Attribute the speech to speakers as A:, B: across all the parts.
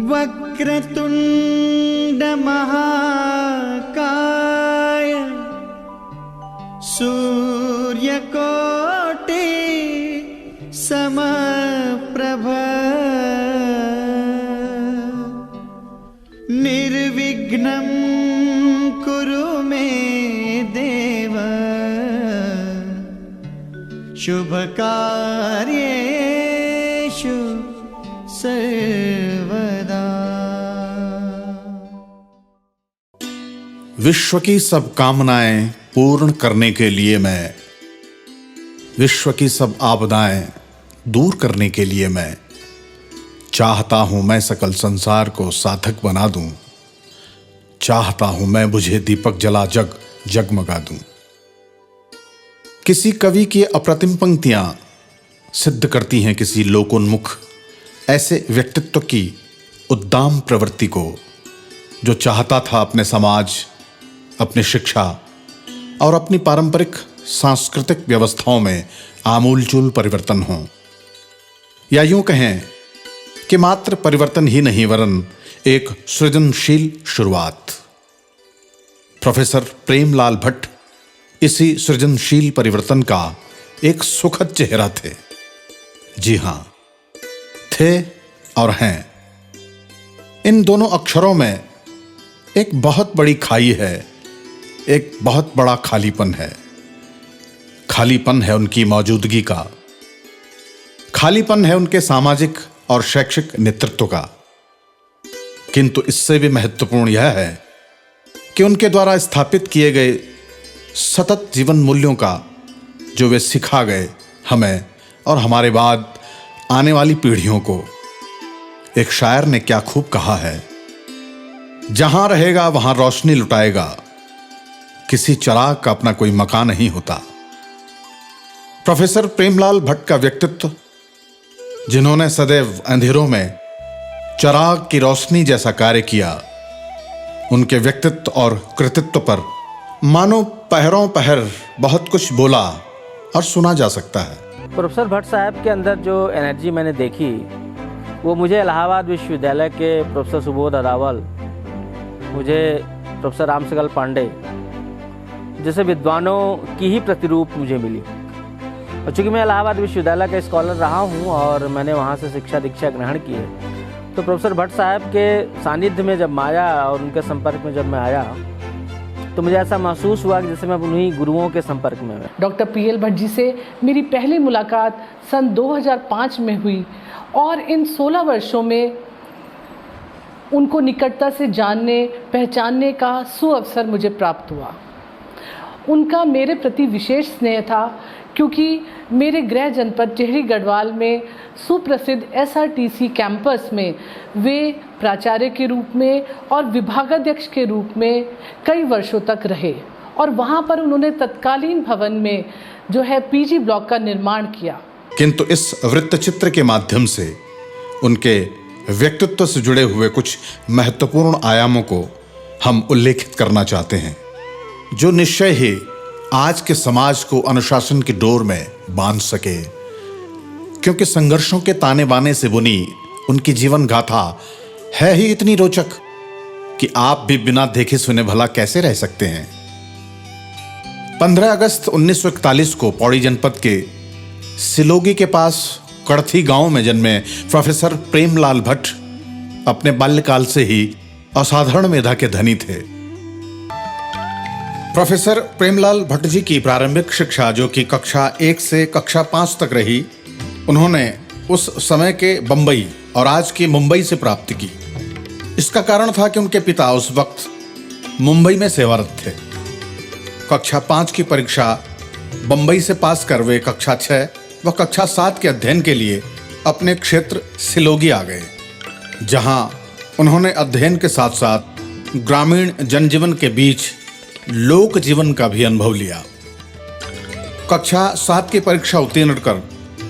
A: वक्रतुंड महाकाय सूर्यकोटि समप्रभ निर्विघ्नं कुरु मे देव शुभ कार्येषु सर्वदा।
B: विश्व की सब कामनाएं पूर्ण करने के लिए मैं, विश्व की सब आपदाएं दूर करने के लिए मैं चाहता हूं मैं सकल संसार को सार्थक बना दूं, चाहता हूं मैं बुझे दीपक जला जग जगमगा दूं। किसी कवि की अप्रतिम पंक्तियां सिद्ध करती हैं किसी लोकोन्मुख ऐसे व्यक्तित्व की उद्दाम प्रवृत्ति को जो चाहता था अपने समाज, अपनी शिक्षा और अपनी पारंपरिक सांस्कृतिक व्यवस्थाओं में आमूलचूल परिवर्तन हो, या यूं कहें कि मात्र परिवर्तन ही नहीं वरन एक सृजनशील शुरुआत। प्रोफेसर प्रेमलाल भट्ट इसी सृजनशील परिवर्तन का एक सुखद चेहरा थे। जी हां, थे और हैं। इन दोनों अक्षरों में एक बहुत बड़ी खाई है, एक बहुत बड़ा खालीपन है। खालीपन है उनकी मौजूदगी का, खालीपन है उनके सामाजिक और शैक्षिक नेतृत्व का। किंतु इससे भी महत्वपूर्ण यह है कि उनके द्वारा स्थापित किए गए सतत जीवन मूल्यों का जो वे सिखा गए हमें और हमारे बाद आने वाली पीढ़ियों को। एक शायर ने क्या खूब कहा है, जहां रहेगा वहां रोशनी लुटाएगा, किसी चिराग का अपना कोई मकान नहीं होता। प्रोफेसर प्रेमलाल भट्ट का व्यक्तित्व, जिन्होंने सदैव अंधेरों में चिराग की रोशनी जैसा कार्य किया, उनके व्यक्तित्व और कृतित्व पर मानो पहरों पहर बहुत कुछ बोला और सुना जा सकता है।
C: प्रोफेसर भट्ट साहब के अंदर जो एनर्जी मैंने देखी वो मुझे इलाहाबाद विश्वविद्यालय के प्रोफेसर सुबोध अदावल, मुझे प्रोफेसर रामसगल पांडे जैसे विद्वानों की ही प्रतिरूप मुझे मिली। और चूँकि मैं इलाहाबाद विश्वविद्यालय का स्कॉलर रहा हूँ और मैंने वहाँ से शिक्षा दीक्षा ग्रहण की है, तो प्रोफेसर भट्ट साहब के सानिध्य में जब मैं आया और उनके संपर्क में जब मैं आया तो मुझे ऐसा महसूस हुआ कि जैसे मैं उन्हीं गुरुओं के संपर्क में हूँ।
D: डॉक्टर पीएल भट्ट जी से मेरी पहली मुलाकात सन 2005 में हुई और इन 16 वर्षों में उनको निकटता से जानने पहचानने का सुअवसर मुझे प्राप्त हुआ। उनका मेरे प्रति विशेष स्नेह था क्योंकि मेरे गृह जनपद टिहरी गढ़वाल में सुप्रसिद्ध SRTC कैंपस में वे प्राचार्य के रूप में और विभागाध्यक्ष के रूप में कई वर्षों तक रहे और वहाँ पर उन्होंने तत्कालीन भवन में जो है PG ब्लॉक का निर्माण किया।
B: किंतु इस वृत्तचित्र के माध्यम से उनके व्यक्तित्व से जुड़े हुए कुछ महत्वपूर्ण आयामों को हम उल्लेखित करना चाहते हैं, जो निश्चय ही आज के समाज को अनुशासन की डोर में बांध सके। क्योंकि संघर्षों के ताने बाने से बुनी उनकी जीवन गाथा है ही इतनी रोचक कि आप भी बिना देखे सुने भला कैसे रह सकते हैं। 15 अगस्त 1941 को पौड़ी जनपद के सिलोगी के पास कड़थी गांव में जन्मे प्रोफेसर प्रेमलाल भट्ट अपने बाल्यकाल से ही असाधारण मेधा के धनी थे। प्रोफेसर प्रेमलाल भट्ट जी की प्रारंभिक शिक्षा, जो कि कक्षा 1 से कक्षा 5 तक रही, उन्होंने उस समय के बंबई और आज के मुंबई से प्राप्त की। इसका कारण था कि उनके पिता उस वक्त मुंबई में सेवारत थे। कक्षा 5 की परीक्षा बंबई से पास कर वे कक्षा 6 व कक्षा 7 के अध्ययन के लिए अपने क्षेत्र सिलोगी आ गए, जहां उन्होंने अध्ययन के साथ साथ ग्रामीण जनजीवन के बीच लोक जीवन का भी अनुभव लिया। कक्षा 7 की परीक्षा उत्तीर्ण कर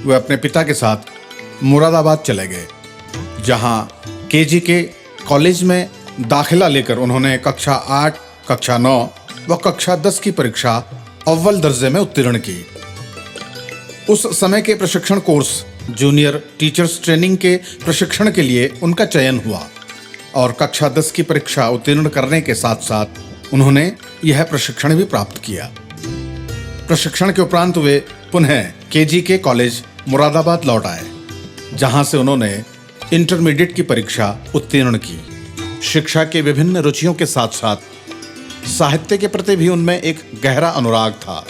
B: वे अपने पिता के साथ मुरादाबाद चले गए, जहां KG के कॉलेज में दाखिला लेकर उन्होंने कक्षा 8, कक्षा 9 व कक्षा 10 की परीक्षा अव्वल दर्जे में उत्तीर्ण की। उस समय के प्रशिक्षण कोर्स जूनियर टीचर्स ट्रेनिंग के प्रशिक्षण के लिए उनका चयन हुआ। और कक्षा 10 की परीक्षा उत्तीर्ण करने के साथ साथ उन्होंने यह प्रशिक्षण भी प्राप्त किया। प्रशिक्षण के उपरांत वे पुनः केजीके कॉलेज मुरादाबाद लौट आए, जहां से उन्होंने इंटरमीडिएट की परीक्षा उत्तीर्ण की। शिक्षा के विभिन्न रुचियों के साथ साथ साहित्य के प्रति भी उनमें एक गहरा अनुराग था।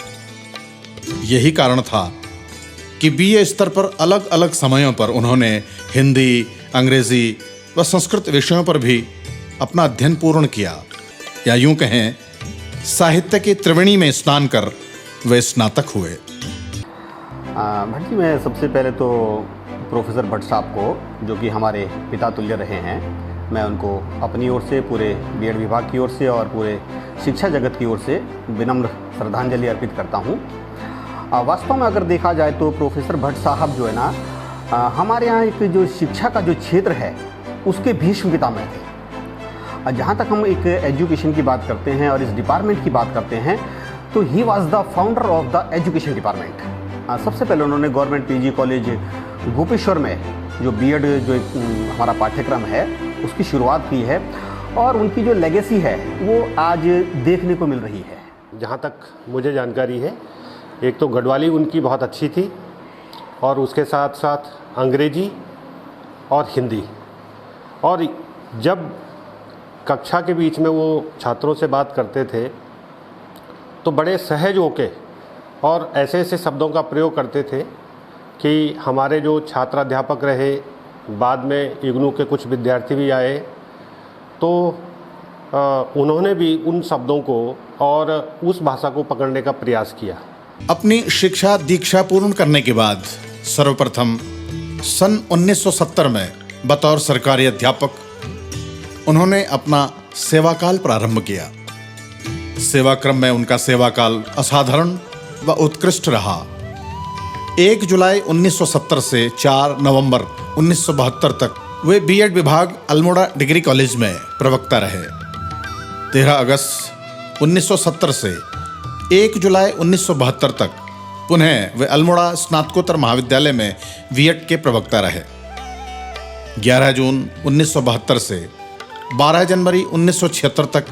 B: यही कारण था कि बीए स्तर पर अलग अलग समयों पर उन्होंने हिंदी, अंग्रेजी व संस्कृत विषयों पर भी अपना अध्ययन पूर्ण किया, या यूं कहें साहित्य की त्रिवेणी में स्नान कर वे स्नातक हुए।
E: भट्ट जी, मैं सबसे पहले तो प्रोफेसर भट्ट साहब को, जो कि हमारे पिता तुल्य रहे हैं, मैं उनको अपनी ओर से, पूरे बीएड विभाग की ओर से और पूरे शिक्षा जगत की ओर से विनम्र श्रद्धांजलि अर्पित करता हूँ। वास्तव में अगर देखा जाए तो प्रोफेसर भट्ट साहब जो है ना, हमारे यहाँ एक जो शिक्षा का जो क्षेत्र है उसके भीष्म पितामह थे। जहाँ तक हम एक एजुकेशन की बात करते हैं और इस डिपार्टमेंट की बात करते हैं तो he was the founder of the education department. सबसे पहले उन्होंने गवर्नमेंट पीजी कॉलेज गोपेश्वर में जो बीएड जो एक हमारा पाठ्यक्रम है उसकी शुरुआत की है, और उनकी जो लेगेसी है वो आज देखने को मिल रही है। जहाँ तक मुझे जानकारी है, एक तो गढ़वाली उनकी बहुत अच्छी थी और उसके साथ साथ अंग्रेजी और हिंदी। और जब कक्षा के बीच में वो छात्रों से बात करते थे तो बड़े सहज होके और ऐसे ऐसे शब्दों का प्रयोग करते थे कि हमारे जो छात्राध्यापक रहे, बाद में इग्नू के कुछ विद्यार्थी भी आए, तो उन्होंने भी उन शब्दों को और उस भाषा को पकड़ने का प्रयास किया।
B: अपनी शिक्षा दीक्षा पूर्ण करने के बाद सर्वप्रथम सन 1970 में बतौर सरकारी अध्यापक उन्होंने अपना सेवाकाल प्रारंभ किया। सेवाक्रम में उनका सेवाकाल असाधारण व उत्कृष्ट रहा। 1 जुलाई 1970 से 4 नवंबर 1972 तक वे बीएड विभाग अल्मोड़ा डिग्री कॉलेज में प्रवक्ता रहे। 13 अगस्त 1970 से 1 जुलाई 1972 तक पुनः वे अल्मोड़ा स्नातकोत्तर महाविद्यालय में बीएड के प्रवक्ता रहे। 11 जून 1972 से 12 जनवरी 1976 तक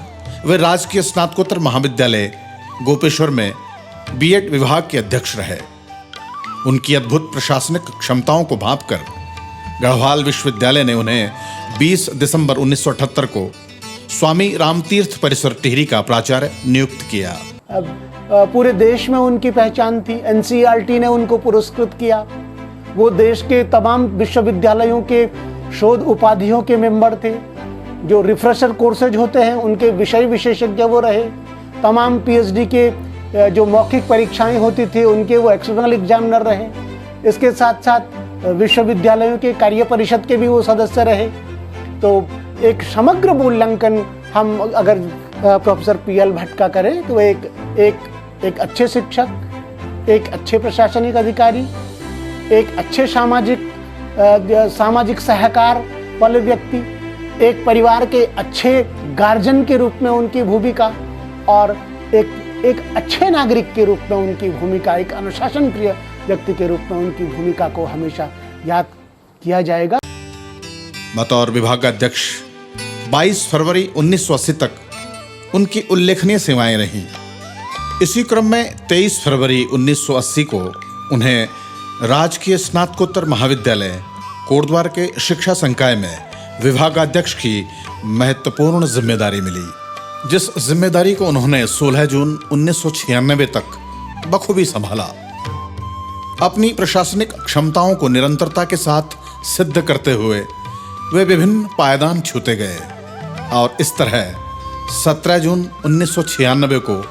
B: वे राजकीय स्नातकोत्तर महाविद्यालय गोपेश्वर में बीएड विभाग के अध्यक्ष रहे। उनकी अद्भुत प्रशासनिक क्षमताओं को भांपकर गढ़वाल विश्वविद्यालय ने उन्हें 20 दिसंबर 1978 को स्वामी रामतीर्थ परिसर टिहरी का प्राचार्य नियुक्त किया।
F: पूरे देश में उनकी पहचान थी। एनसीईआरटी ने उनको पुरस्कृत किया। वो देश के तमाम विश्वविद्यालयों के शोध उपाधियों के मेंबर थे। जो रिफ्रेशर कोर्सेज होते हैं उनके विषय विशेषज्ञ वो रहे। तमाम पीएचडी के जो मौखिक परीक्षाएं होती थी उनके वो एक्सटर्नल एग्जामिनर रहे। इसके साथ साथ विश्वविद्यालयों के कार्य परिषद के भी वो सदस्य रहे। तो एक समग्र मूल्यांकन हम अगर प्रोफेसर पीएल भट्ट का करें तो एक अच्छे शिक्षक, एक अच्छे प्रशासनिक अधिकारी, एक अच्छे सामाजिक सहकार वाले व्यक्ति, एक परिवार के अच्छे गार्जियन के रूप में उनकी भूमिका और एक अच्छे नागरिक के रूप में उनकी भूमिका, एक अनुशासन प्रिय व्यक्ति के रूप में उनकी भूमिका को हमेशा याद किया जाएगा।
B: बतौर विभागाध्यक्ष 22 फरवरी 1980 तक उनकी उल्लेखनीय सेवाएं रहीं। इसी क्रम में 23 फरवरी 1980 को उन्हें राजकीय स्नातकोत्तर महाविद्यालय कोटद्वार के शिक्षा संकाय में विभागाध्यक्ष की महत्वपूर्ण जिम्मेदारी मिली, जिस जिम्मेदारी को उन्होंने 16 जून 1996 तक बखूबी संभाला। अपनी प्रशासनिक क्षमताओं को निरंतरता के साथ सिद्ध करते हुए वे विभिन्न पायदान छूते गए और इस तरह 17 जून 1996 को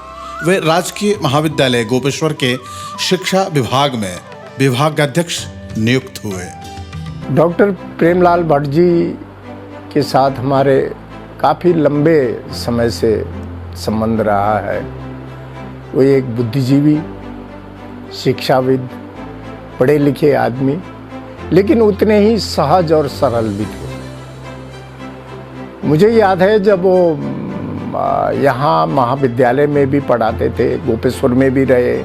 B: वे राजकीय महाविद्यालय गोपेश्वर के शिक्षा विभाग में विभागाध्यक्ष नियुक्त हुए।
G: डॉक्टर प्रेमलाल भट्ट जी के साथ हमारे काफ़ी लंबे समय से संबंध रहा है। वो एक बुद्धिजीवी, शिक्षाविद, पढ़े लिखे आदमी, लेकिन उतने ही सहज और सरल भी थे। मुझे याद है जब वो यहाँ महाविद्यालय में भी पढ़ाते थे, गोपेश्वर में भी रहे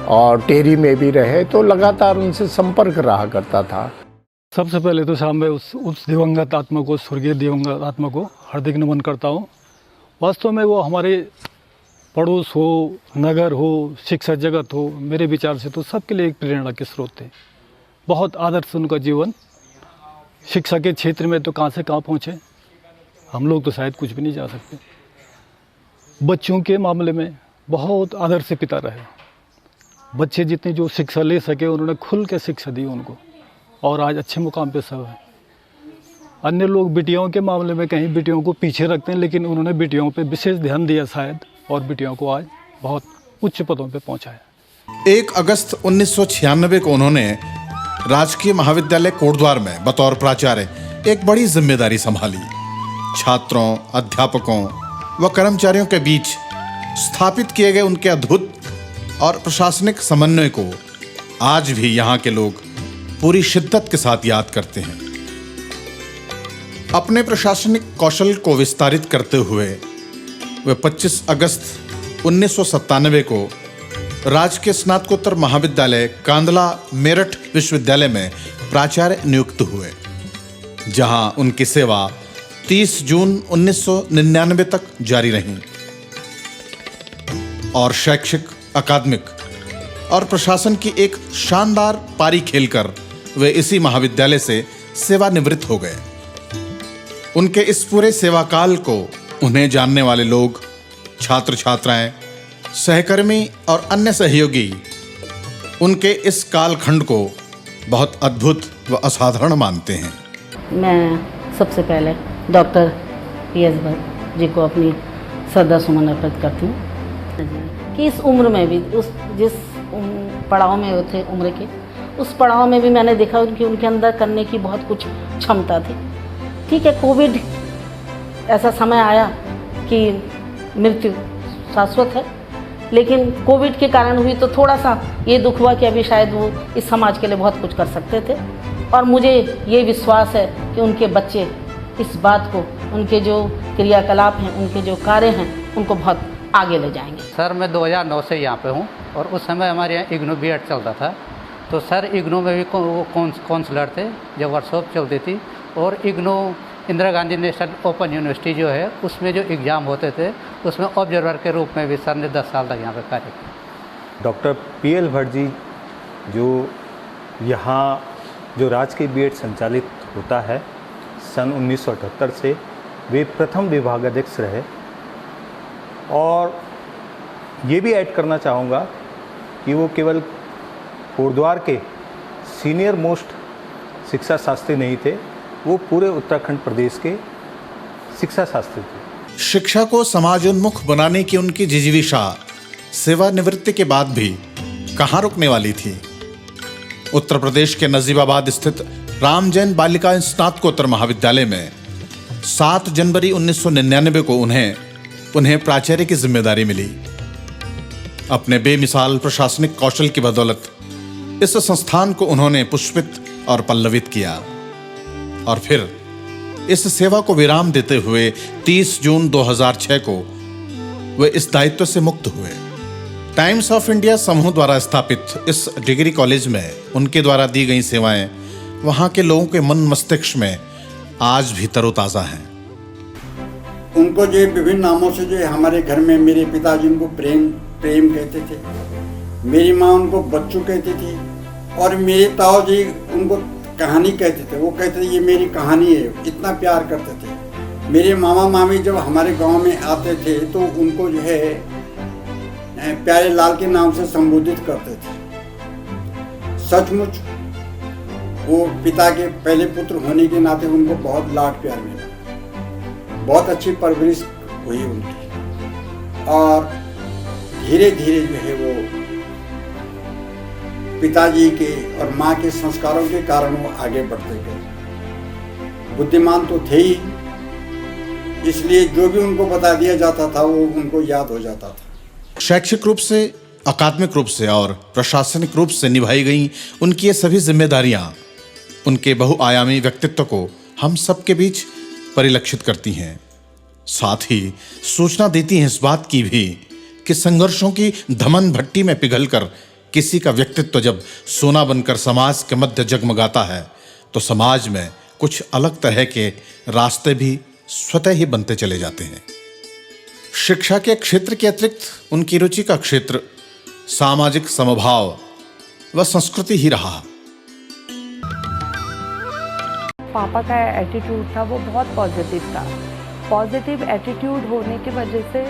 G: और टेहरी में भी रहे, तो लगातार उनसे संपर्क रहा करता था।
H: सबसे पहले तो शाम में उस दिवंगत आत्मा को, स्वर्गीय दिवंगत आत्मा को हार्दिक नमन करता हूँ। वास्तव में वो हमारे पड़ोस हो, नगर हो, शिक्षा जगत हो, मेरे विचार से तो सबके लिए एक प्रेरणा के स्रोत थे। बहुत आदर्श उनका जीवन। शिक्षा के क्षेत्र में तो कहाँ से कहाँ पहुँचे, हम लोग तो शायद कुछ भी नहीं जा सकते। बच्चों के मामले में बहुत आदर्श पिता रहे। बच्चे जितनी जो शिक्षा ले सके उन्होंने खुल के शिक्षा दी उनको, और आज अच्छे मुकाम पे सब है। अन्य लोग बेटियों के मामले में कहीं बेटियों को पीछे रखते हैं, लेकिन उन्होंने बेटियों पे विशेष ध्यान दिया शायद, और बेटियों को आज बहुत उच्च पदों पे पहुंचाया।
B: 1 अगस्त 1996 को उन्होंने राजकीय महाविद्यालय कोटद्वार में बतौर प्राचार्य एक बड़ी जिम्मेदारी संभाली। छात्रों, अध्यापकों व कर्मचारियों के बीच स्थापित किए गए उनके अद्भुत और प्रशासनिक समन्वय को आज भी यहाँ के लोग पूरी शिद्दत के साथ याद करते हैं। अपने प्रशासनिक कौशल को विस्तारित करते हुए वे 25 अगस्त 1997 को राजकीय स्नातकोत्तर महाविद्यालय कांदला मेरठ विश्वविद्यालय में प्राचार्य नियुक्त हुए, जहां उनकी सेवा 30 जून 1999 तक जारी रही और शैक्षिक, अकादमिक और प्रशासन की एक शानदार पारी खेलकर वे इसी महाविद्यालय से सेवानिवृत्त हो गए। उनके इस पूरे सेवाकाल को उन्हें जानने वाले लोग, छात्र छात्राएं, सहकर्मी और अन्य सहयोगी उनके इस कालखंड को बहुत अद्भुत व असाधारण मानते हैं।
I: मैं सबसे पहले डॉक्टर PS भट्ट जी को अपनी श्रद्धा सुमन अर्पित करती हूँ कि इस उम्र में भी, जिस पड़ाव में वो थे उम्र के, उस पड़ाव में भी मैंने देखा कि उनके अंदर करने की बहुत कुछ क्षमता थी। ठीक है, कोविड ऐसा समय आया कि मृत्यु शाश्वत है, लेकिन कोविड के कारण हुई तो थोड़ा सा ये दुख हुआ कि अभी शायद वो इस समाज के लिए बहुत कुछ कर सकते थे। और मुझे ये विश्वास है कि उनके बच्चे इस बात को, उनके जो क्रियाकलाप हैं, उनके जो कार्य हैं, उनको बहुत आगे ले जाएंगे।
J: सर, मैं 2009 से यहाँ पे हूँ और उस समय हमारे यहाँ इग्नू B.Ed चलता था। तो सर, इग्नू में भी वो काउंसलर थे जब वर्कशॉप चलती थी, और IGNOU Indira Gandhi national open university जो है, उसमें जो एग्ज़ाम होते थे उसमें ऑब्जर्वर के रूप में भी सर ने 10 साल तक यहाँ पे कार्य किया।
K: डॉक्टर PL भट्ट जी जो यहाँ जो राजकीय B.Ed संचालित होता है सन 1978 से, वे प्रथम विभागाध्यक्ष रहे। और ये भी ऐड करना चाहूँगा कि वो केवल कोटद्वार के सीनियर मोस्ट शिक्षा शास्त्री नहीं थे, वो पूरे उत्तराखंड प्रदेश के शिक्षा शास्त्री थे।
B: शिक्षा को समाजोन्मुख बनाने की उनकी जिजीविषा सेवानिवृत्ति के बाद भी कहाँ रुकने वाली थी। उत्तर प्रदेश के नजीबाबाद स्थित राम जैन बालिका स्नातकोत्तर महाविद्यालय में 7 जनवरी 1999 को उन्हें प्राचार्य की जिम्मेदारी मिली। अपने बेमिसाल प्रशासनिक कौशल की बदौलत इस संस्थान को उन्होंने पुष्पित और पल्लवित किया, और फिर इस सेवा को विराम देते हुए 30 जून 2006 को वे इस दायित्व से मुक्त हुए। टाइम्स ऑफ इंडिया समूह द्वारा स्थापित इस डिग्री कॉलेज में उनके द्वारा दी गई सेवाएं वहां के लोगों के मन मस्तिष्क में आज भी तरोताजा हैं।
L: उनको जो विभिन्न नामों से जो हमारे घर में मेरे पिताजी उनको प्रेम कहते थे, मेरी माँ उनको बच्चू कहती थी, और मेरे ताऊ जी उनको कहानी कहते थे। वो कहते थे ये मेरी कहानी है, इतना प्यार करते थे। मेरे मामा मामी जब हमारे गांव में आते थे तो उनको जो है प्यारे लाल के नाम से संबोधित करते थे। सचमुच वो पिता के पहले पुत्र होने के नाते उनको बहुत लाड प्यार मिला, बहुत अच्छी परवरिश हुई उनकी, और धीरे धीरे जो है वो पिताजी के और माँ के संस्कारों के कारण वो आगे बढ़ते गए। बुद्धिमान तो थे ही, इसलिए जो भी उनको बता दिया जाता था वो उनको याद हो जाता था।
B: शैक्षिक रूप से, अकादमिक रूप से और प्रशासनिक रूप से निभाई गई उनकी ये सभी जिम्मेदारियां उनके बहुआयामी व्यक्तित्व को हम सबके बीच परिलक्षित करती हैं। साथ ही सूचना देती हैं इस बात की भी कि संघर्षों की धमन भट्टी में पिघलकर किसी का व्यक्तित्व जब सोना बनकर समाज के मध्य जगमगाता है तो समाज में कुछ अलग तरह के रास्ते भी स्वतः ही बनते चले जाते हैं। शिक्षा के क्षेत्र के अतिरिक्त उनकी रुचि का क्षेत्र सामाजिक समभाव व संस्कृति ही रहा।
M: पापा का एटीट्यूड था वो बहुत पॉजिटिव था। पॉजिटिव एटीट्यूड होने की वजह से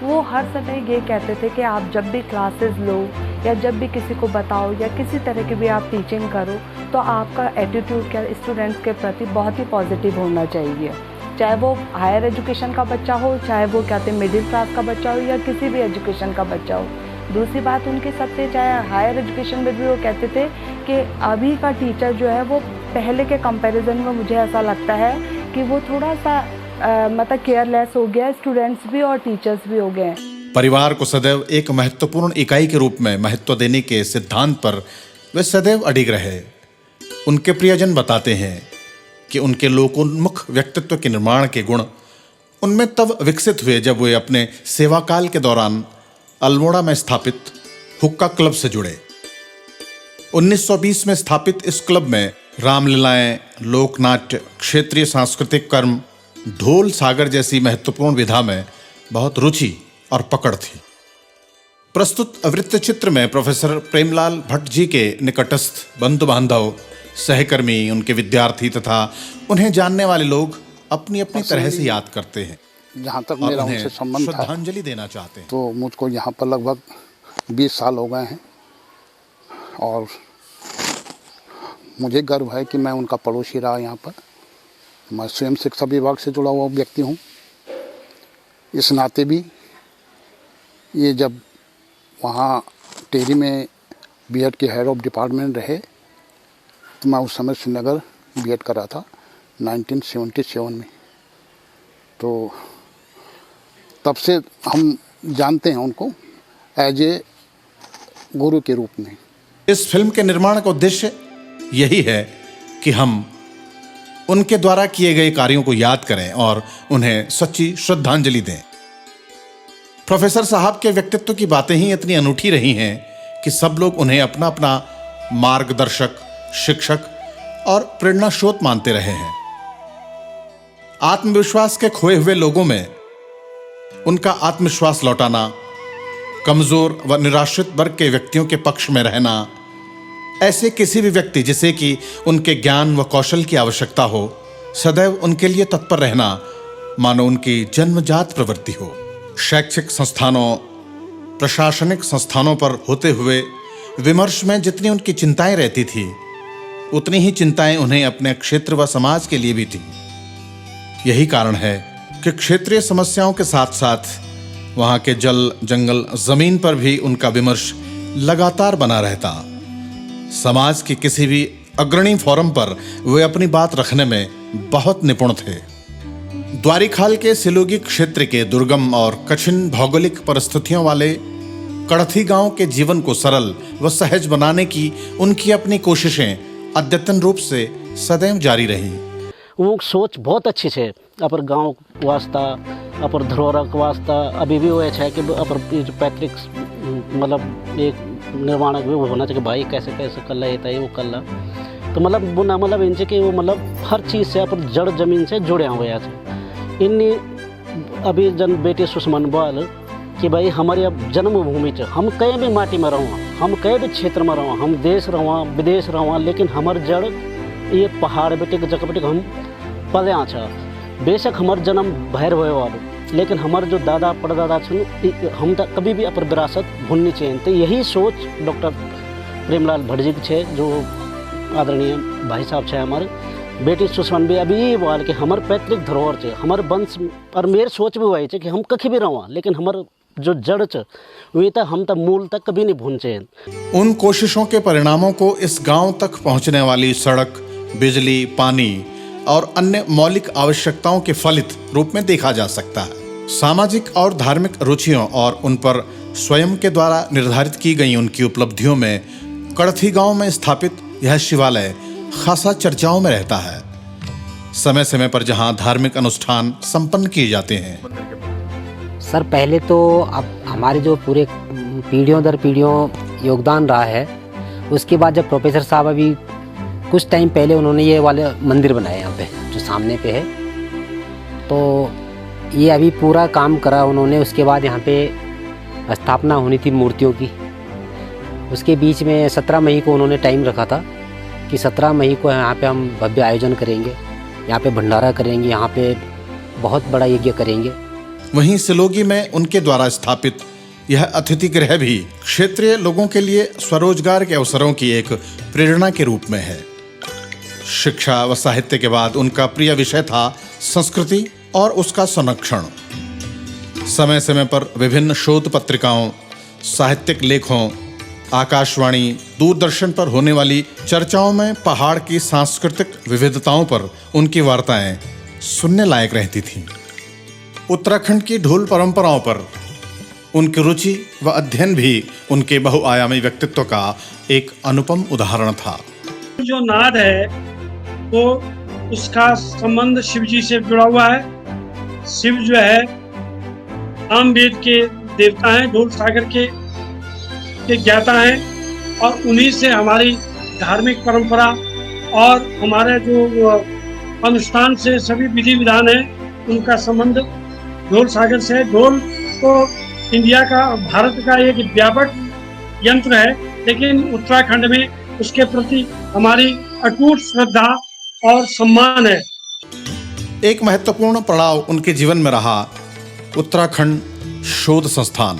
M: वो हर समय ये कहते थे कि आप जब भी क्लासेस लो या जब भी किसी को बताओ या किसी तरह की भी आप टीचिंग करो तो आपका एटीट्यूड क्या स्टूडेंट्स के प्रति बहुत ही पॉजिटिव होना चाहिए, चाहे वो हायर एजुकेशन का बच्चा हो, चाहे वो कहते हैं मिडिल क्लास का बच्चा हो या किसी भी एजुकेशन का बच्चा हो। दूसरी बात उनके सबसे, चाहे हायर एजुकेशन में भी वो कहते थे कि अभी का टीचर जो है वो पहले के कंपैरिजन में मुझे ऐसा लगता है कि वो थोड़ा सा मतलब केयरलेस हो गया, स्टूडेंट्स भी और टीचर्स भी हो गए हैं।
B: परिवार को सदैव एक महत्वपूर्ण इकाई के रूप में महत्व देने के सिद्धांत पर वे सदैव अडिग रहे। उनके प्रियजन बताते हैं कि उनके लोकोन्मुख व्यक्तित्व के निर्माण के गुण उनमें तब विकसित हुए जब वे अपने सेवाकाल के दौरान अल्मोड़ा में स्थापित हुक्का क्लब से जुड़े। 1920 में स्थापित इस क्लब में रामलीलाएं, लोकनाट्य, क्षेत्रीय सांस्कृतिक कर्म, ढोल सागर जैसी महत्वपूर्ण विधा में बहुत रुचि और पकड़ थी। प्रस्तुत वृत्तचित्र में प्रोफेसर प्रेमलाल भट्ट जी के निकटस्थ बंधु बांधव, सहकर्मी, उनके विद्यार्थी तथा उन्हें जानने वाले लोग अपनी अपनी तरह से याद करते हैं।
N: जहाँ तक मेरा उनसे संबंध था,
B: श्रद्धांजलि देना चाहते हैं।
N: तो मुझको यहाँ पर लगभग 20 साल हो गए हैं और मुझे गर्व है कि मैं उनका पड़ोसी रहा यहाँ पर। मैं स्वयं शिक्षा विभाग से जुड़ा हुआ व्यक्ति हूँ। इस नाते भी ये जब वहाँ टेरी में बीएड के हेड ऑफ डिपार्टमेंट रहे तो मैं उस समय श्रीनगर बीएड कर रहा था 1977 में। तो तब से हम जानते हैं उनको एज ए गुरु के रूप में।
B: इस फिल्म के निर्माण का उद्देश्य यही है कि हम उनके द्वारा किए गए कार्यों को याद करें और उन्हें सच्ची श्रद्धांजलि दें। प्रोफेसर साहब के व्यक्तित्व की बातें ही इतनी अनूठी रही हैं कि सब लोग उन्हें अपना अपना मार्गदर्शक, शिक्षक और प्रेरणा स्रोत मानते रहे हैं। आत्मविश्वास के खोए हुए लोगों में उनका आत्मविश्वास लौटाना, कमजोर व निराश्रित वर्ग के व्यक्तियों के पक्ष में रहना, ऐसे किसी भी व्यक्ति जिसे कि उनके ज्ञान व कौशल की आवश्यकता हो, सदैव उनके लिए तत्पर रहना मानो उनकी जन्मजात प्रवृत्ति हो। शैक्षिक संस्थानों, प्रशासनिक संस्थानों पर होते हुए विमर्श में जितनी उनकी चिंताएं रहती थी, उतनी ही चिंताएं उन्हें अपने क्षेत्र व समाज के लिए भी थी। यही कारण है कि क्षेत्रीय समस्याओं के साथ साथ वहां के जल, जंगल, जमीन पर भी उनका विमर्श लगातार बना रहता। समाज के किसी भी अग्रणी फोरम पर वे अपनी बात रखने में बहुत निपुण थे। द्वारीखाल के सिलोगी क्षेत्र के दुर्गम और कठिन भौगोलिक परिस्थितियों वाले कड़थी गांव के जीवन को सरल व सहज बनाने की उनकी अपनी कोशिशें अद्यतन रूप से सदैव जारी रही।
C: वो सोच बहुत अच्छी है अपर गांव वास्ता, अपर धरोहर वास्ता। अभी भी वो है कि अपर पैतृक मतलब एक निर्माण भी होना चाहिए कि भाई कैसे कैसे कर लेता है वो कर ला। तो मतलब बुना मतलब इनसे कि वो मतलब हर चीज़ से अपन जड़ जमीन से जुड़े हुए हैं। इन्नी अभी जन बेटी सुषमन बोल कि भाई हमारी अब जन्मभूमि च हम कहीं भी माटी में रहो, हम कहीं भी क्षेत्र में रहो, हम देश रहो, विदेश रहो, लेकिन हमार जड़ ये पहाड़ बेटे जगह बेटे हम पले छा। बेशक हमार जन्म बाहर हुए वालो, लेकिन हमारे जो दादा परदादा छन हम तक कभी भी अपन विरासत भूलनी चाहिए। तो यही सोच डॉक्टर प्रेमलाल भट्ट जी के जो आदरणीय भाई साहब है हमारे बेटी सुषमन भी अभी ये बोल कि हमारे पैतृक धरोहर है, हमारे वंश और मेरे सोच भी वही है कि हम कहीं भी रहो, लेकिन हमारे जो जड़ च वे तक हम तक मूल तक कभी नहीं भूल चाहिए।
B: उन कोशिशों के परिणामों को इस गांव तक पहुंचने वाली सड़क, बिजली, पानी और अन्य मौलिक आवश्यकताओं के फलित रूप में देखा जा सकता है। सामाजिक और धार्मिक रुचियों और उन पर स्वयं के द्वारा निर्धारित की गई उनकी उपलब्धियों में कड़थी गांव में स्थापित यह शिवालय खासा चर्चाओं में रहता है। समय समय पर जहां धार्मिक अनुष्ठान संपन्न किए जाते हैं।
O: सर पहले तो अब हमारे जो पूरे पीढ़ियों दर पीढ़ियों योगदान रहा है, उसके बाद जब प्रोफेसर साहब अभी कुछ टाइम पहले उन्होंने ये वाले मंदिर बनाए यहाँ पे जो सामने पे है। तो ये अभी पूरा काम करा उन्होंने, उसके बाद यहाँ पे स्थापना होनी थी मूर्तियों की। उसके बीच में 17 मई को उन्होंने टाइम रखा था कि 17 मई को यहाँ पे हम भव्य आयोजन करेंगे, यहाँ पे भंडारा करेंगे, यहाँ पे बहुत बड़ा यज्ञ करेंगे।
B: वहीं सिलोगी में उनके द्वारा स्थापित यह अतिथि गृह भी क्षेत्रीय लोगों के लिए स्वरोजगार के अवसरों की एक प्रेरणा के रूप में है। शिक्षा व साहित्य के बाद उनका प्रिय विषय था संस्कृति और उसका संरक्षण। समय समय पर विभिन्न शोध पत्रिकाओं, साहित्यिक लेखों, आकाशवाणी, दूरदर्शन पर होने वाली चर्चाओं में पहाड़ की सांस्कृतिक विविधताओं पर उनकी वार्ताएं सुनने लायक रहती थीं। उत्तराखंड की ढोल परंपराओं पर उनकी रुचि व अध्ययन भी उनके बहुआयामी व्यक्तित्व का एक अनुपम उदाहरण था।
P: जो नाद है वो उसका संबंध शिव जी से जुड़ा हुआ है। शिव जो है आम वेद के देवता हैं, ढोल सागर के ज्ञाता हैं, और उन्हीं से हमारी धार्मिक परंपरा और हमारे जो अनुष्ठान से सभी विधि विधान है उनका संबंध ढोल सागर से है। ढोल तो इंडिया का, भारत का एक व्यापक यंत्र है, लेकिन उत्तराखंड में उसके प्रति हमारी अटूट श्रद्धा और सम्मान है।
B: एक महत्वपूर्ण पड़ाव उनके जीवन में रहा उत्तराखंड शोध संस्थान।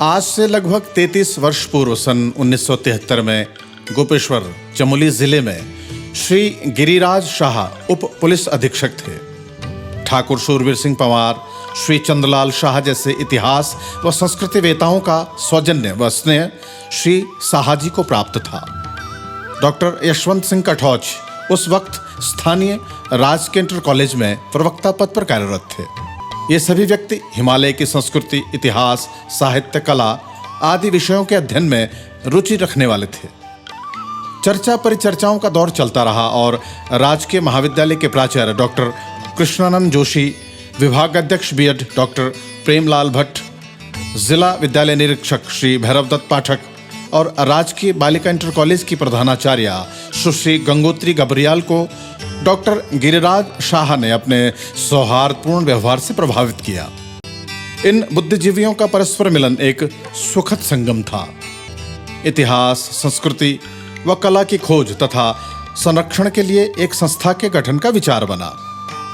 B: आज से लगभग 33 वर्ष पूर्व सन 1973 में गोपेश्वर, चमोली जिले में श्री गिरिराज शाह उप पुलिस अधीक्षक थे। ठाकुर शूरवीर सिंह पंवार, श्री चंद्रलाल शाह जैसे इतिहास व संस्कृति वेताओं का सौजन्य व स्नेह श्री साहाजी को प्राप्त था। डॉक्टर यशवंत सिंह कठौच उस वक्त स्थानीय राजकीय इंटर कॉलेज में प्रवक्ता पद पर कार्यरत थे। ये सभी व्यक्ति हिमालय की संस्कृति, इतिहास, साहित्य, कला आदि विषयों के अध्ययन में रुचि रखने वाले थे। चर्चा परिचर्चाओं का दौर चलता रहा और राजकीय महाविद्यालय के प्राचार्य डॉक्टर कृष्णानंद जोशी, विभागाध्यक्ष बीएड डॉक्टर प्रेमलाल भट्ट, जिला विद्यालय निरीक्षक श्री भैरव दत्त पाठक और राजकीय बालिका इंटर कॉलेज की प्रधानाचार्य सुश्री गंगोत्री गबरियाल को डॉक्टर गिरिराज शाह ने अपने सौहार्दपूर्ण व्यवहार से प्रभावित किया। इन बुद्धिजीवियों का परस्पर मिलन एक सुखद संगम था। इतिहास, संस्कृति व कला की खोज तथा संरक्षण के लिए एक संस्था के गठन का विचार बना,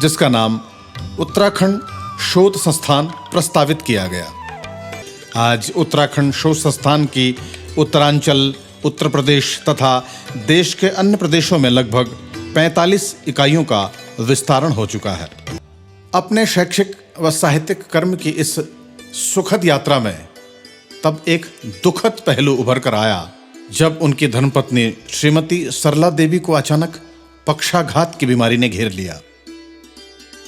B: जिसका नाम उत्तराखंड शोध संस्थान प्रस्तावित किया गया। आज उत्तराखंड शोध संस्थान की उत्तरांचल, उत्तर प्रदेश तथा देश के अन्य प्रदेशों में लगभग 45 इकाइयों का विस्तारण हो चुका है। अपने शैक्षिक व साहित्यिक कर्म की इस सुखद यात्रा में तब एक दुखद पहलू उभर कर आया जब उनकी धर्मपत्नी श्रीमती सरला देवी को अचानक पक्षाघात की बीमारी ने घेर लिया।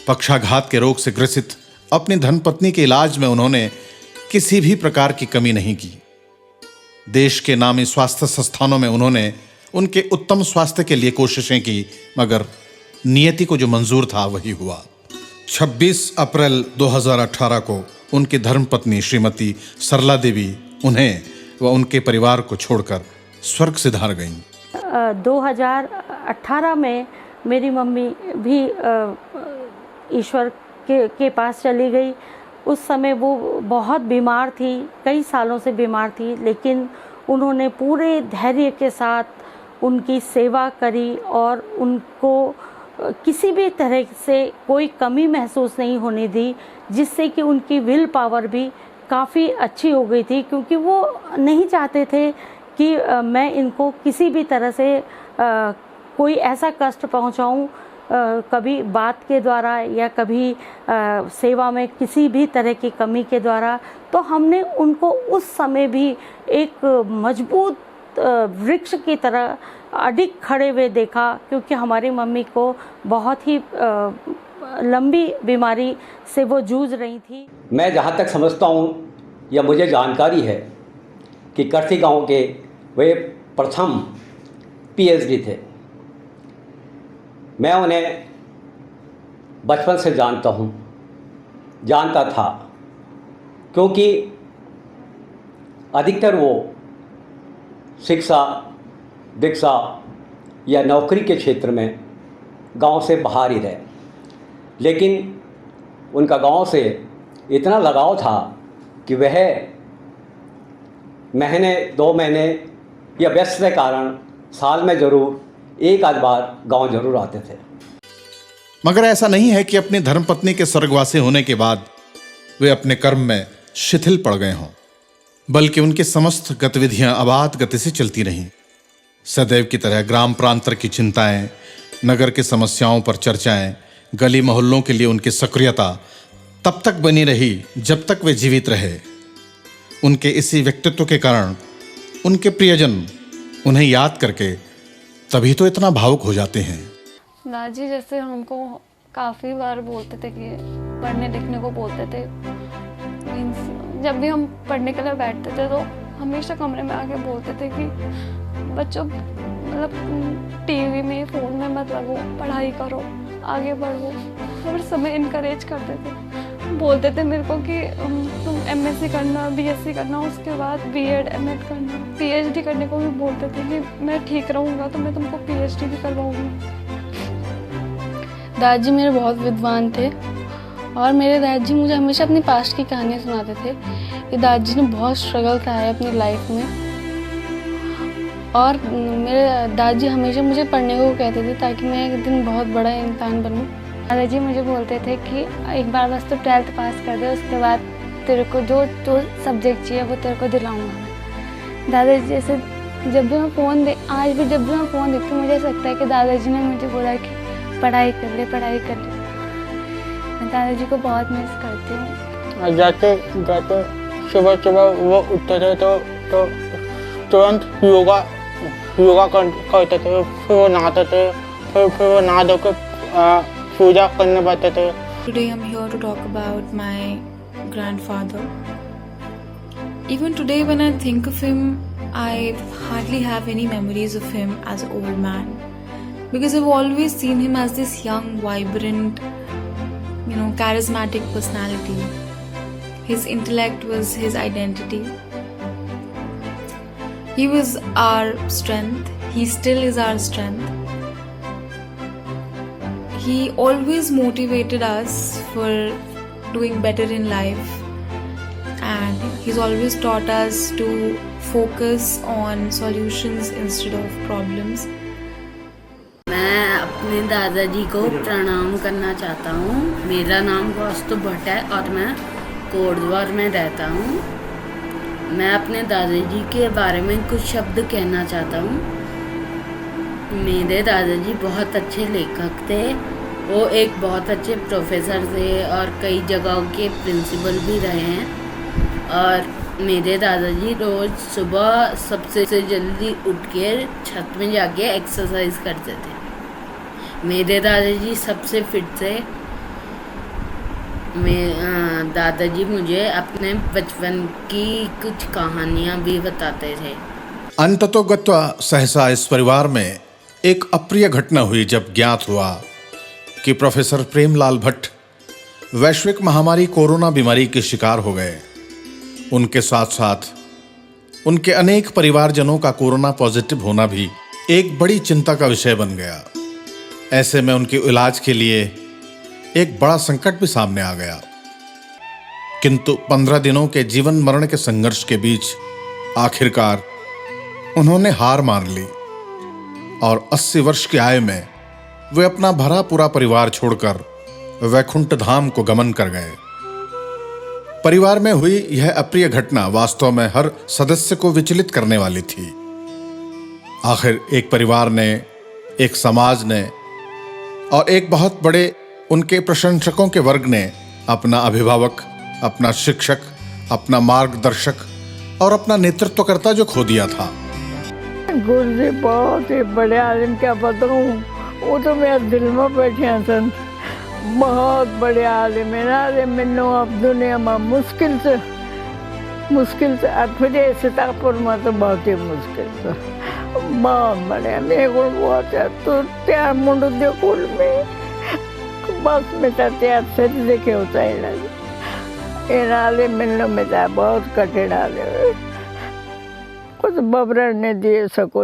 B: पक्षाघात के रोग से ग्रसित अपनी धर्मपत्नी के इलाज में उन्होंने किसी भी प्रकार की कमी नहीं की। देश के नामी स्वास्थ्य संस्थानों में उन्होंने उनके उत्तम स्वास्थ्य के लिए कोशिशें की, मगर नियति को जो मंजूर था वही हुआ। 26 अप्रैल 2018 को उनकी धर्मपत्नी श्रीमती सरला देवी उन्हें व उनके परिवार को छोड़कर स्वर्ग सिधार गईं।
I: 2018 में मेरी मम्मी भी ईश्वर के पास चली गई। उस समय वो बहुत बीमार थी, कई सालों से बीमार थी, लेकिन उन्होंने पूरे धैर्य के साथ उनकी सेवा करी और उनको किसी भी तरह से कोई कमी महसूस नहीं होने दी, जिससे कि उनकी विल पावर भी काफ़ी अच्छी हो गई थी, क्योंकि वो नहीं चाहते थे कि मैं इनको किसी भी तरह से कोई ऐसा कष्ट पहुंचाऊं, कभी बात के द्वारा या कभी सेवा में किसी भी तरह की कमी के द्वारा। तो हमने उनको उस समय भी एक मजबूत वृक्ष की तरह अडिग खड़े हुए देखा, क्योंकि हमारी मम्मी को बहुत ही लंबी बीमारी से वो जूझ रही थी।
Q: मैं जहाँ तक समझता हूँ या मुझे जानकारी है कि करथी गांव के वे प्रथम पीएचडी थे। मैं उन्हें बचपन से जानता था, क्योंकि अधिकतर वो शिक्षा, दीक्षा या नौकरी के क्षेत्र में गांव से बाहर ही रहे, लेकिन उनका गांव से इतना लगाव था कि वह महीने 2 महीने या व्यस्त के कारण साल में ज़रूर एक आध बार गांव जरूर आते थे।
B: मगर ऐसा नहीं है कि अपनी धर्मपत्नी के स्वर्गवासी होने के बाद वे अपने कर्म में शिथिल पड़ गए हों, बल्कि उनकी समस्त गतिविधियां अबाध गति से चलती रहीं। सदैव की तरह ग्राम प्रांतर की चिंताएं, नगर की समस्याओं पर चर्चाएं, गली मोहल्लों के लिए उनकी सक्रियता तब तक बनी रही जब तक वे जीवित रहे। उनके इसी व्यक्तित्व के कारण उनके प्रियजन उन्हें याद करके तभी तो इतना भावुक हो जाते हैं।
R: दादी जैसे हमको काफ़ी बार बोलते थे कि पढ़ने लिखने को बोलते थे। मीन्स जब भी हम पढ़ने के लिए बैठते थे तो हमेशा कमरे में आके बोलते थे कि बच्चों मतलब टीवी में फ़ोन में मत लगो, पढ़ाई करो, आगे बढ़ो। हर समय इनकरेज करते थे, बोलते थे मेरे को कि तुम एमएससी करना, बीएससी करना, उसके बाद बीएड एमएड करना, पीएचडी करने को भी बोलते थे कि मैं ठीक रहूँगा तो मैं तुमको पीएचडी भी करवाऊँगा। दादाजी मेरे बहुत विद्वान थे और मेरे दादाजी मुझे हमेशा अपनी पास्ट की कहानियाँ सुनाते थे कि दादाजी ने बहुत स्ट्रगल किया है अपनी लाइफ में। और मेरे दादाजी हमेशा मुझे पढ़ने को कहते थे ताकि मैं एक दिन बहुत बड़ा इंसान बनूं। दादाजी मुझे बोलते थे कि एक बार बस तो 12th पास कर दे, उसके बाद तेरे को जो सब्जेक्ट चाहिए वो तेरे को दिलाऊंगा मैं। दादाजी जैसे जब भी मैं फ़ोन आज भी जब भी मैं फ़ोन देखती हूँ मुझे ऐसा लगता है कि दादाजी ने मुझे बोला कि पढ़ाई कर ले, पढ़ाई कर ले। मैं दादाजी को बहुत मिस करती हूँ।
S: जाते जाते सुबह सुबह वो उठते थे तो तुरंत योगा करते थे, फिर वो नहाते थे, फिर वो नहा धो के पूजा करने बैठते थे।
T: Today I'm here to talk about my grandfather. Even today when I think of him, I hardly have any memories of him as an old man. Because I've always seen him as this young, vibrant, charismatic personality. His intellect was his identity. He was our strength. He still is our strength. He always motivated us for doing better in life. And he's always taught us to focus on solutions instead of problems.
I: मैं अपने दादाजी को प्रणाम करना चाहता हूँ। मेरा नाम कौस्तुभ भट्ट है और मैं कोटद्वार में रहता हूँ। मैं अपने दादाजी के बारे में कुछ शब्द कहना चाहता हूँ। मेरे दादाजी बहुत अच्छे लेखक थे। वो एक बहुत अच्छे प्रोफेसर थे और कई जगहों के प्रिंसिपल भी रहे हैं। और मेरे दादाजी रोज़ सुबह सबसे जल्दी उठ के छत में जाके एक्सरसाइज करते थे। मेरे दादाजी सबसे फिट थे। दादाजी मुझे अपने बचपन की कुछ कहानियाँ भी बताते थे।
B: अंततोगत्वा सहसा इस परिवार में एक अप्रिय घटना हुई जब ज्ञात हुआ कि प्रोफेसर प्रेमलाल भट्ट वैश्विक महामारी कोरोना बीमारी के शिकार हो गए। उनके साथ साथ उनके अनेक परिवारजनों का कोरोना पॉजिटिव होना भी एक बड़ी चिंता का विषय बन गया। ऐसे में उनके इलाज के लिए एक बड़ा संकट भी सामने आ गया। किंतु 15 दिनों के जीवन मरण के संघर्ष के बीच आखिरकार उन्होंने हार मान ली और 80 वर्ष की आयु में वे अपना भरा पूरा परिवार छोड़कर वैकुंठ धाम को गमन कर गए। परिवार में हुई यह अप्रिय घटना वास्तव में हर सदस्य को विचलित करने वाली थी। आखिर एक परिवार ने, एक समाज ने और एक बहुत बड़े उनके प्रशंसकों के वर्ग ने अपना अभिभावक, अपना शिक्षक, अपना मार्गदर्शक और अपना नेतृत्वकर्ता जो खो दिया था।
U: गुरु जी बहुत ही बड़े आलिम, क्या बताऊं, वो तो मेरे दिल में बैठे हैं सन। बहुत बड़े आलिम है ना, अरे मैंने अब दुनिया में मुश्किल से 8 बजे सीतापुर में तो बहुत ही मुश्किल से बहुत बड़े मेरे को बहुत है। तो त्यार मुंड देखो में बस में त्यार से देखे होता है लगे नाले मिलने में बहुत कठिन आले कुछ बबरन ने दिए सको